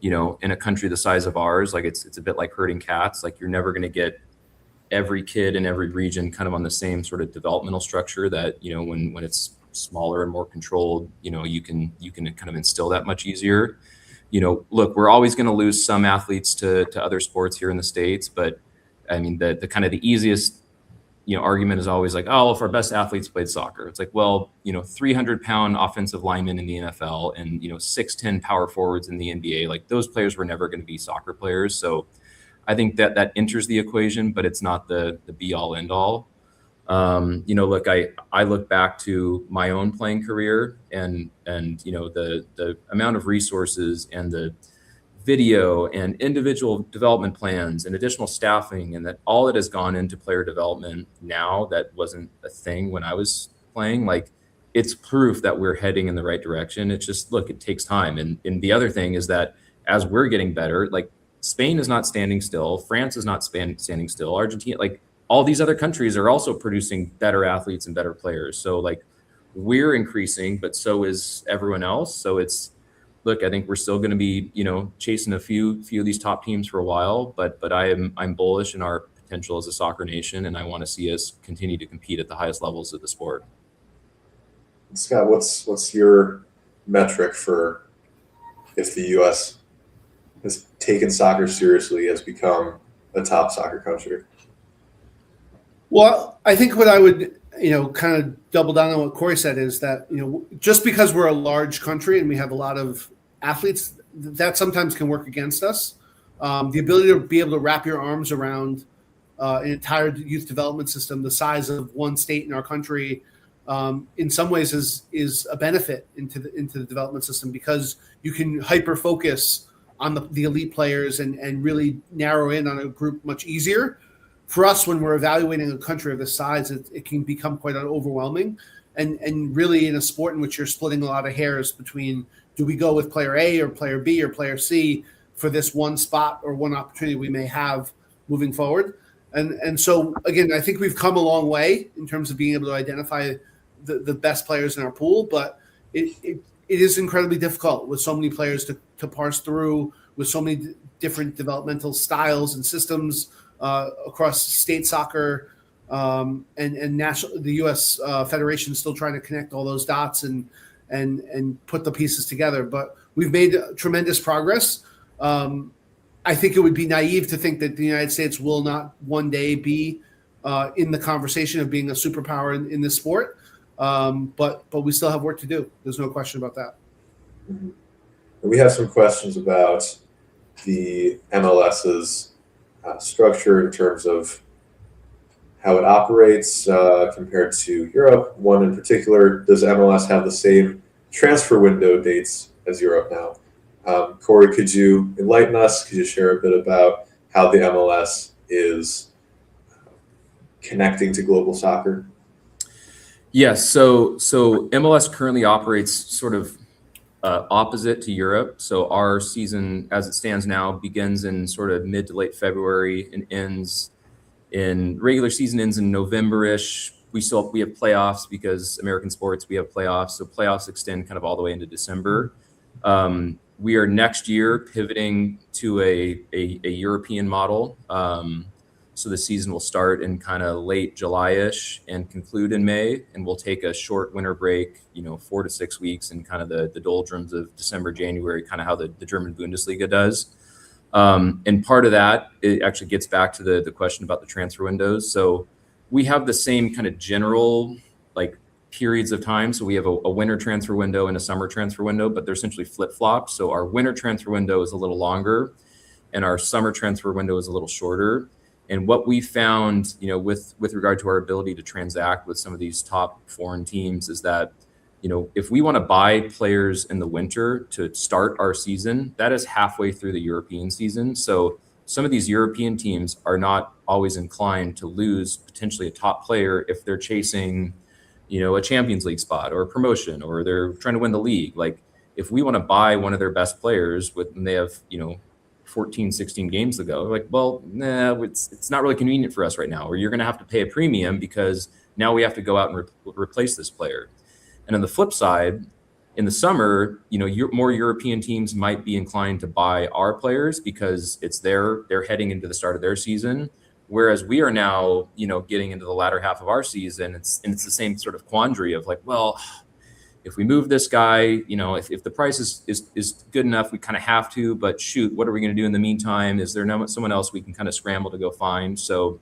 in a country the size of ours, like it's a bit like herding cats. Like you're never going to get every kid in every region kind of on the same sort of developmental structure that, when it's smaller and more controlled, you can kind of instill that much easier. Look, we're always going to lose some athletes to other sports here in the States, but I mean, the kind of the easiest argument is always like, oh, if our best athletes played soccer, it's like, well, 300-pound offensive linemen in the NFL and 6'10" power forwards in the NBA, like those players were never going to be soccer players. So I think that enters the equation, but it's not the be all end all. Look, I look back to my own playing career and the amount of resources and the video and individual development plans and additional staffing, and that all that has gone into player development now that wasn't a thing when I was playing, like it's proof that we're heading in the right direction. It's just, look, it takes time. And the other thing is that as we're getting better, like Spain is not standing still, France is not standing still, Argentina, like all these other countries are also producing better athletes and better players. So like we're increasing, but so is everyone else. So it's, look, I think we're still going to be, chasing a few of these top teams for a while, but I'm bullish in our potential as a soccer nation, and I want to see us continue to compete at the highest levels of the sport. Scott, what's your metric for if the U.S. has taken soccer seriously, has become a top soccer country? Well, I think what I would, kind of double down on what Corey said is that, just because we're a large country and we have a lot of athletes, that sometimes can work against us. The ability to be able to wrap your arms around an entire youth development system the size of one state in our country, in some ways is a benefit into the development system, because you can hyper focus on the elite players and really narrow in on a group much easier. For us, when we're evaluating a country of this size, it can become quite overwhelming. And really in a sport in which you're splitting a lot of hairs between, do we go with player A or player B or player C for this one spot or one opportunity we may have moving forward? And so, again, I think we've come a long way in terms of being able to identify the best players in our pool, but it is incredibly difficult with so many players to parse through, with so many different developmental styles and systems across state soccer and national. The U.S. Federation is still trying to connect all those dots and put the pieces together. But we've made tremendous progress. I think it would be naive to think that the United States will not one day be in the conversation of being a superpower in this sport. But we still have work to do. There's no question about that. Mm-hmm. We have some questions about the MLS's structure in terms of how it operates compared to Europe. One in particular, does MLS have the same transfer window dates as Europe now? Corey, could you enlighten us? Could you share a bit about how the MLS is connecting to global soccer? Yes. So MLS currently operates sort of opposite to Europe. So our season, as it stands now, begins in sort of mid to late February and regular season ends in November-ish. We have playoffs because American sports, we have playoffs. So playoffs extend kind of all the way into December. We are next year pivoting to a European model. So the season will start in kind of late July-ish and conclude in May, and we'll take a short winter break, 4 to 6 weeks, in kind of the doldrums of December, January, kind of how the German Bundesliga does. And part of that, it actually gets back to the question about the transfer windows. So we have the same kind of general periods of time. So we have a winter transfer window and a summer transfer window, but they're essentially flip-flopped. So our winter transfer window is a little longer and our summer transfer window is a little shorter. And what we found, with regard to our ability to transact with some of these top foreign teams is that, if we want to buy players in the winter to start our season, that is halfway through the European season. So some of these European teams are not always inclined to lose potentially a top player if they're chasing, a Champions League spot or a promotion, or they're trying to win the league. Like if we want to buy one of their best players when they have, 14, 16 games to go, it's not really convenient for us right now, or you're going to have to pay a premium because now we have to go out and replace this player. And on the flip side, in the summer, more European teams might be inclined to buy our players because they're heading into the start of their season. Whereas we are now, getting into the latter half of our season, it's the same sort of quandary of if we move this guy, if the price is good enough, we kind of have to, but shoot, what are we going to do in the meantime? Is there someone else we can kind of scramble to go find? So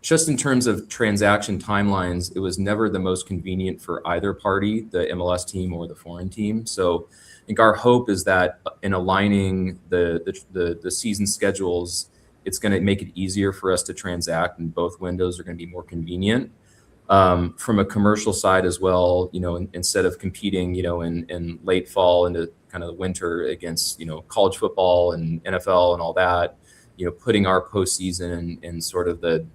just in terms of transaction timelines, it was never the most convenient for either party, the MLS team or the foreign team. So I think our hope is that in aligning the season schedules, it's going to make it easier for us to transact, and both windows are going to be more convenient. From a commercial side as well, instead of competing, in late fall into kind kind of the winter against, college football and NFL and all that, putting our postseason in sort of the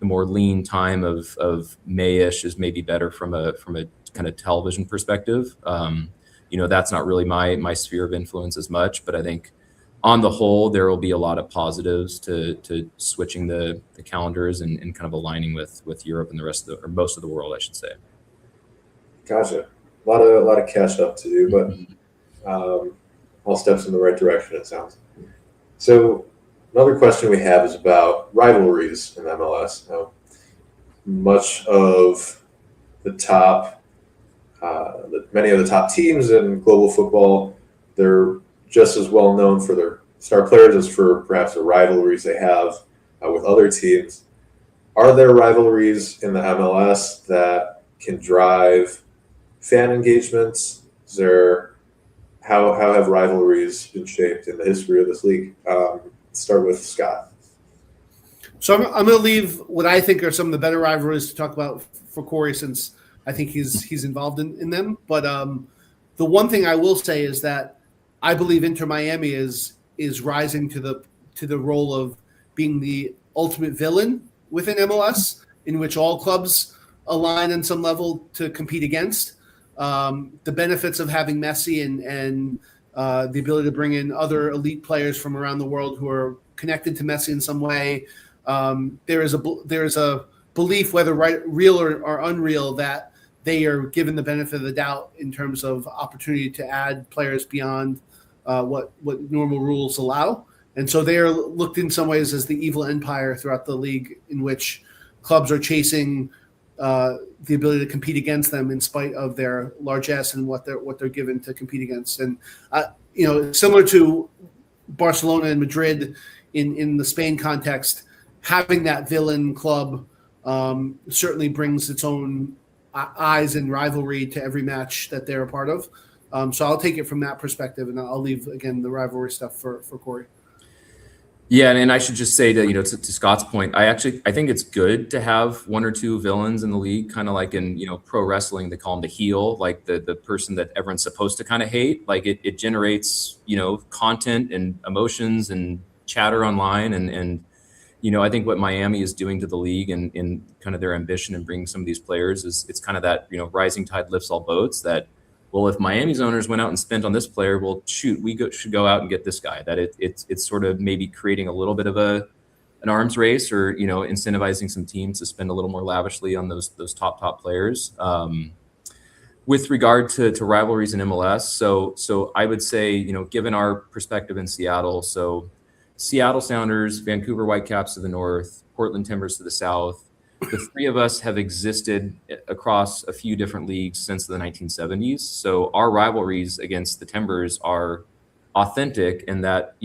more lean time of May-ish is maybe better from a kind of television perspective. That's not really my sphere of influence as much, but I think on the whole, there will be a lot of positives to switching the calendars and kind of aligning with Europe and the rest of or most of the world, I should say. Gotcha. A lot of catch up to do, but all steps in the right direction, it sounds. So another question we have is about rivalries in MLS. Now, much of the top, many of the top teams in global football, they're just as well known for their star players as for perhaps the rivalries they have with other teams. Are there rivalries in the MLS that can drive fan engagements? How have rivalries been shaped in the history of this league? Start with Scott. So I'm going to leave what I think are some of the better rivalries to talk about for Corey, since I think he's involved in them. But the one thing I will say is that I believe Inter Miami is rising to the role of being the ultimate villain within MLS, in which all clubs align on some level to compete against. The benefits of having Messi and the ability to bring in other elite players from around the world who are connected to Messi in some way. There is a belief, whether real or unreal, that they are given the benefit of the doubt in terms of opportunity to add players beyond what normal rules allow. And so they are looked in some ways as the evil empire throughout the league, in which clubs are chasing the ability to compete against them in spite of their largesse and what they're given to compete against. And similar to Barcelona and Madrid in the Spain context, having that villain club certainly brings its own eyes and rivalry to every match that they're a part of. So I'll take it from that perspective, and I'll leave again the rivalry stuff for Corey. Yeah, and I should just say to Scott's point, I think it's good to have one or two villains in the league, kind of like in pro wrestling, they call them the heel, like the person that everyone's supposed to kind of hate. Like it generates content and emotions and chatter online, and I think what Miami is doing to the league and in kind of their ambition and bringing some of these players is it's kind of that rising tide lifts all boats. That, well, if Miami's owners went out and spent on this player, well, shoot, should go out and get this guy. That it's sort of maybe creating a little bit of an arms race, or incentivizing some teams to spend a little more lavishly on those top players. With regard to rivalries in MLS, so I would say given our perspective in Seattle, so Seattle Sounders, Vancouver Whitecaps to the north, Portland Timbers to the south. The three of us have existed across a few different leagues since the 1970s. So our rivalries against the Timbers are authentic in that,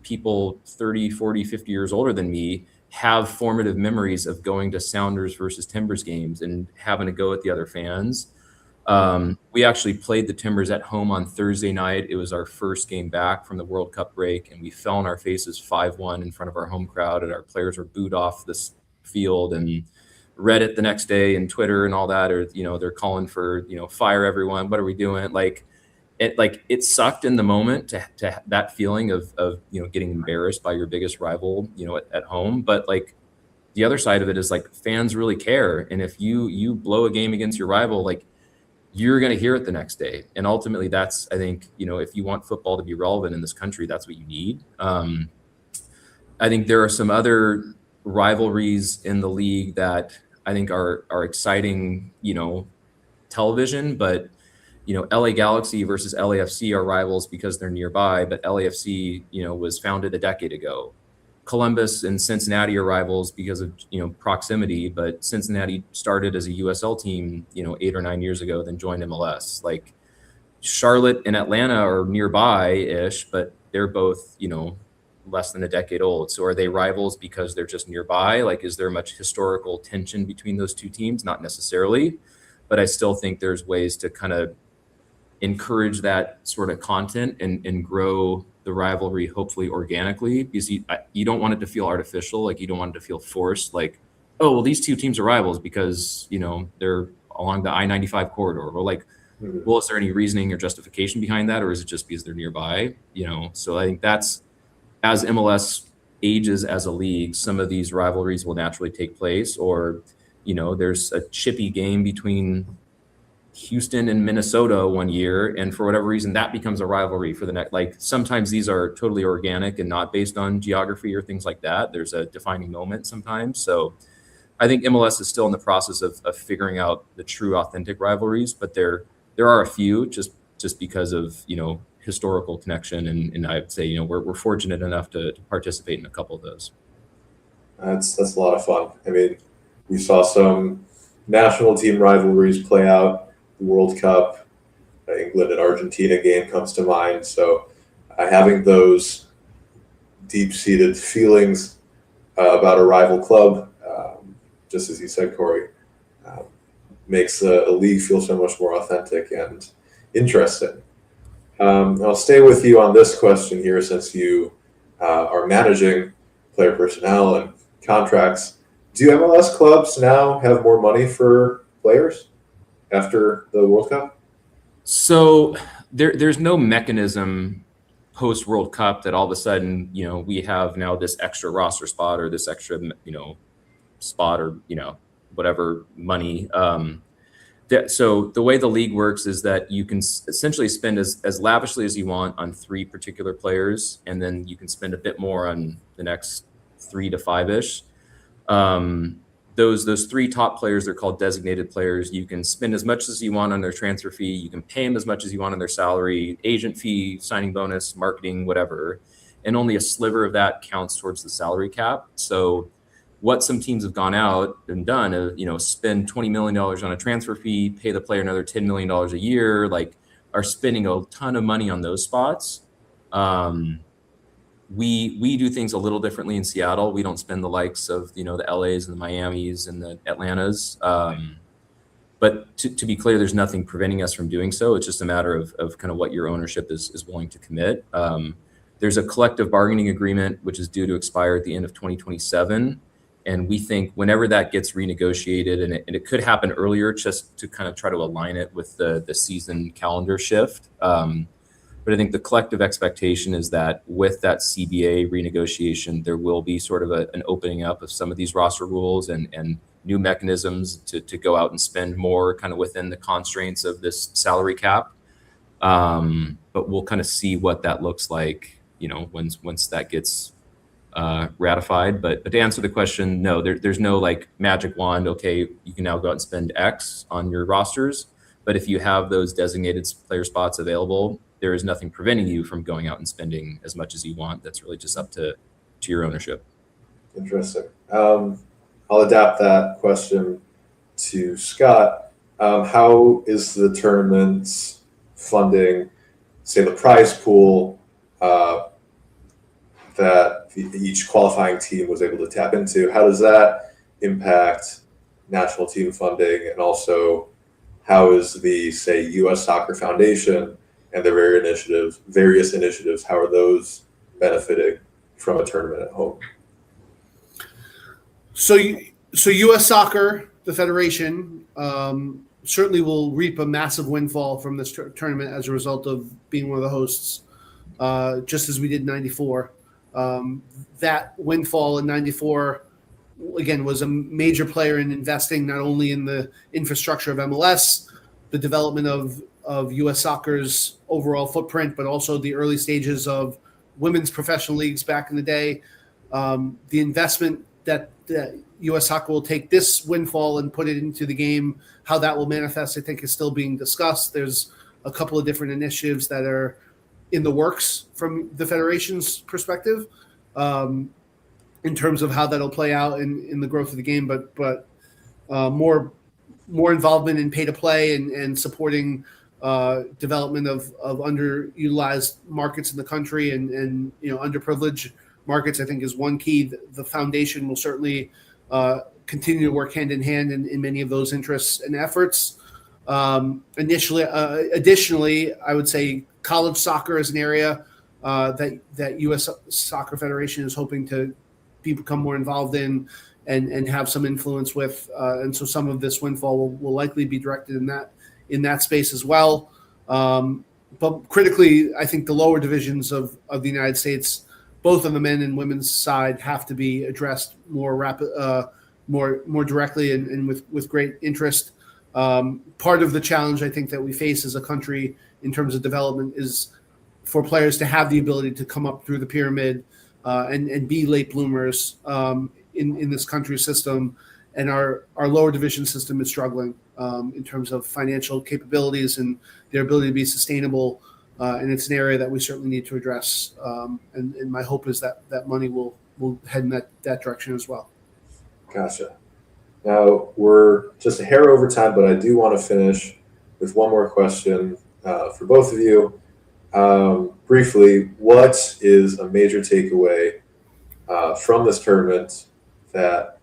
people 30, 40, 50 years older than me have formative memories of going to Sounders versus Timbers games and having to go at the other fans. We actually played the Timbers at home on Thursday night. It was our first game back from the World Cup break, and we fell on our faces 5-1 in front of our home crowd, and our players were booed off this field. And Reddit the next day and Twitter and all that, or they're calling for fire everyone. What are we doing? It sucked in the moment to that feeling of getting embarrassed by your biggest rival at home. But the other side of it is fans really care, and if you blow a game against your rival, you're going to hear it the next day. And ultimately, that's, I think, if you want football to be relevant in this country, that's what you need. I think there are some other rivalries in the league that I think are exciting, television, but LA Galaxy versus LAFC are rivals because they're nearby, but LAFC, was founded a decade ago. Columbus and Cincinnati are rivals because of, proximity, but Cincinnati started as a USL team, 8 or 9 years ago, then joined MLS. Charlotte and Atlanta are nearby-ish, but they're both, less than a decade old. So are they rivals because they're just nearby? Is there much historical tension between those two teams? Not necessarily, but I still think there's ways to kind of encourage that sort of content and grow the rivalry, hopefully organically, because you don't want it to feel artificial. You don't want it to feel forced. Oh, well, these two teams are rivals because, they're along the I-95 corridor, or Mhm. well, is there any reasoning or justification behind that, or is it just because they're nearby? So I think that's, as MLS ages as a league, some of these rivalries will naturally take place, or there's a chippy game between Houston and Minnesota one year, and for whatever reason that becomes a rivalry for the next. Like, sometimes these are totally organic and not based on geography or things like that. There's a defining moment sometimes. So I think MLS is still in the process of figuring out the true authentic rivalries, but there are a few, just because of historical connection, and I'd say we're fortunate enough to participate in a couple of those. That's a lot of fun. I mean, we saw some national team rivalries play out. The World Cup, England and Argentina game comes to mind. So having those deep-seated feelings about a rival club, just as you said, Corey, makes a league feel so much more authentic and interesting. I'll stay with you on this question here, since you are managing player personnel and contracts. Do MLS clubs now have more money for players after the World Cup? So there's no mechanism post World Cup that all of a sudden we have now this extra roster spot or this extra spot or whatever money. So the way the league works is that you can essentially spend as lavishly as you want on 3 particular players, and then you can spend a bit more on the next 3 to 5-ish. Those 3 top players, they're called designated players. You can spend as much as you want on their transfer fee. You can pay them as much as you want on their salary, agent fee, signing bonus, marketing, whatever. And only a sliver of that counts towards the salary cap. So what some teams have gone out and done is, spend $20 million on a transfer fee, pay the player another $10 million a year, are spending a ton of money on those spots. We do things a little differently in Seattle. We don't spend the likes of the LAs and the Miamis and the Atlantas. But to be clear, there's nothing preventing us from doing so. It's just a matter of kind of what your ownership is willing to commit. There's a collective bargaining agreement which is due to expire at the end of 2027. And we think whenever that gets renegotiated, and it could happen earlier, just to kind of try to align it with the season calendar shift. But I think the collective expectation is that with that CBA renegotiation, there will be sort of an opening up of some of these roster rules and new mechanisms to go out and spend more kind of within the constraints of this salary cap. But we'll kind of see what that looks like, once that gets ratified. But to answer the question, no, there's no magic wand. Okay, you can now go out and spend X on your rosters. But if you have those designated player spots available, there is nothing preventing you from going out and spending as much as you want. That's really just up to your ownership. Interesting. I'll adapt that question to Scott. How is the tournament's funding, say the prize pool that each qualifying team was able to tap into, how does that impact national team funding? And also, how is the, say, U.S. Soccer Foundation and their various initiatives, how are those benefiting from a tournament at home? So U.S. Soccer, the federation, certainly will reap a massive windfall from this tournament as a result of being one of the hosts, just as we did in '94. That windfall in '94, again, was a major player in investing not only in the infrastructure of MLS, the development of U.S. Soccer's overall footprint, but also the early stages of women's professional leagues back in the day. The investment that U.S. Soccer will take this windfall and put it into the game, how that will manifest, I think, is still being discussed. There's a couple of different initiatives that are in the works from the federation's perspective, in terms of how that'll play out in the growth of the game, but more involvement in pay to play and supporting development of underutilized markets in the country and underprivileged markets, I think, is one key. The foundation will certainly continue to work hand in hand in many of those interests and efforts. Additionally, I would say college soccer is an area that U.S. Soccer Federation is hoping to become more involved in and have some influence with. And so some of this windfall will likely be directed in in that space as well. But critically, I think the lower divisions of the United States, both on the men and women's side, have to be addressed more more directly and with great interest. Part of the challenge I think that we face as a country in terms of development is for players to have the ability to come up through the pyramid and be late bloomers in this country's system. And our lower division system is struggling in terms of financial capabilities and their ability to be sustainable. And it's an area that we certainly need to address. And my hope is that money will head in that direction as well. Gotcha. Now, we're just a hair over time, but I do want to finish with one more question for both of you. Briefly, what is a major takeaway from this tournament that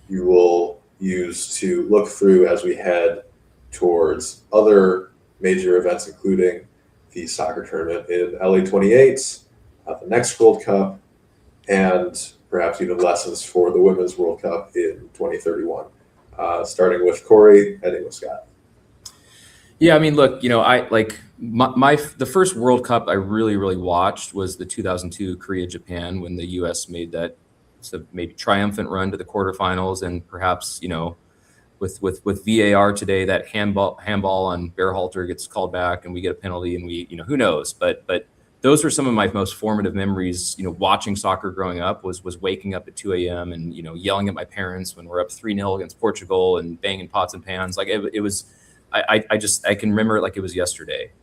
you will use to look through as we head towards other major events, including the soccer tournament in LA 28, the next World Cup, and perhaps even lessons for the Women's World Cup in 2031? Starting with Corey, ending with Scott. Yeah, I mean, look, I like the first World Cup I really watched was the 2002 Korea Japan, when the U.S. made that maybe triumphant run to the quarterfinals, and perhaps with VAR today, that handball on Berhalter gets called back and we get a penalty, and we who knows, but those were some of my most formative memories. Watching soccer growing up was waking up at 2 a.m. and yelling at my parents when we're up 3-0 against Portugal and banging pots and pans. Like it was. I can remember it like it was yesterday.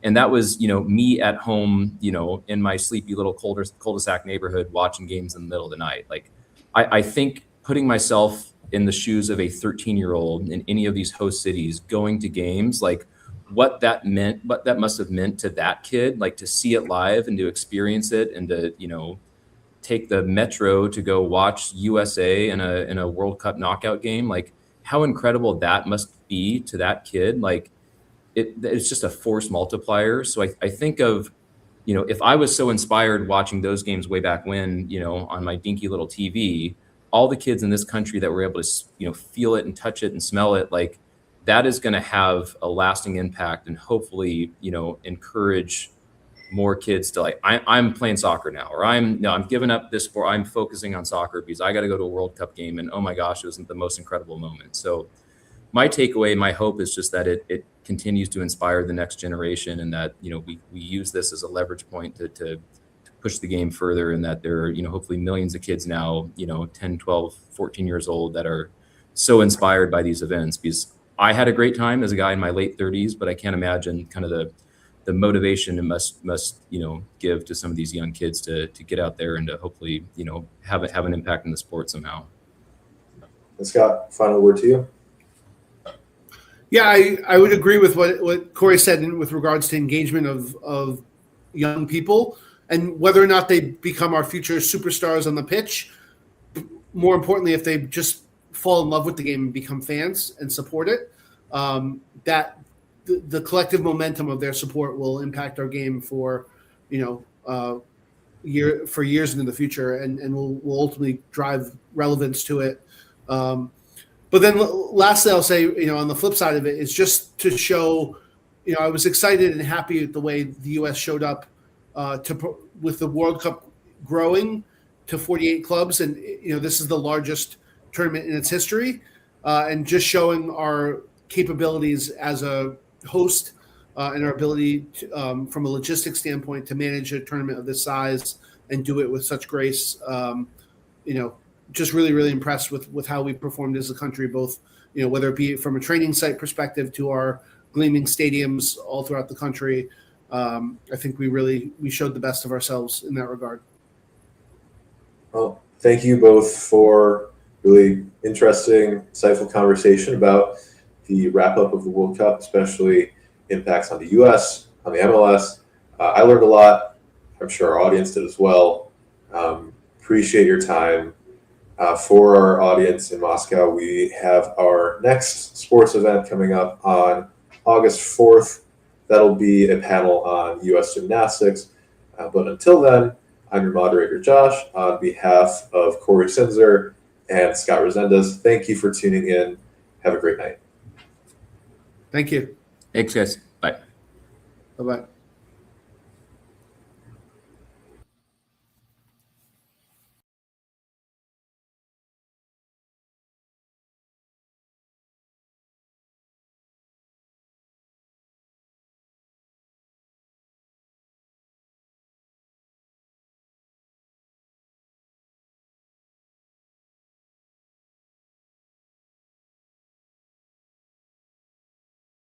And that was, me at home, in my sleepy little cul-de-sac neighborhood watching games in the middle of the night. Like, I think putting myself in the shoes of a 13-year-old in any of these host cities going to games, like what that must have meant to that kid, like to see it live and to experience it and to, take the metro to go watch USA in a World Cup knockout game. Like, how incredible that must be to that kid. Like it's just a force multiplier. So I think of, if I was so inspired watching those games way back when, on my dinky little TV, all the kids in this country that were able to, feel it and touch it and smell it, like that is going to have a lasting impact and hopefully, encourage more kids to I'm playing soccer now, or I'm giving up this sport. I'm focusing on soccer because I got to go to a World Cup game. And oh my gosh, it was the most incredible moment. So my takeaway, my hope is just that it continues to inspire the next generation, and that, we use this as a leverage point to push the game further, and that there are, hopefully millions of kids now, 10, 12, 14 years old that are so inspired by these events, because I had a great time as a guy in my late 30s, but I can't imagine kind of the motivation it must give to some of these young kids to get out there and to hopefully have an impact in the sport somehow. And Scott, final word to you. Yeah, I would agree with what Corey said with regards to engagement of young people and whether or not they become our future superstars on the pitch. More importantly, if they just fall in love with the game and become fans and support it, that the collective momentum of their support will impact our game for years into the future, and will ultimately drive relevance to it. But then lastly, I'll say, on the flip side of it is just to show, I was excited and happy with the way the U.S. showed up with the World Cup growing to 48 clubs. And, this is the largest tournament in its history, and just showing our capabilities as a host and our ability to, from a logistics standpoint, to manage a tournament of this size and do it with such grace. Just really impressed with how we performed as a country, both, whether it be from a training site perspective to our gleaming stadiums all throughout the country. I think we showed the best of ourselves in that regard. Well, thank you both for really interesting, insightful conversation about the wrap up of the World Cup, especially impacts on the U.S., on the MLS. I learned a lot. I'm sure our audience did as well. Appreciate your time. For our audience in Moscow, we have our next sports event coming up on August 4th. That'll be a panel on U.S. gymnastics. But until then, I'm your moderator, Josh. On behalf of Corey Sinser and Scott Rezendes, thank you for tuning in. Have a great night. Thank you. Thanks, guys. Bye. Bye bye.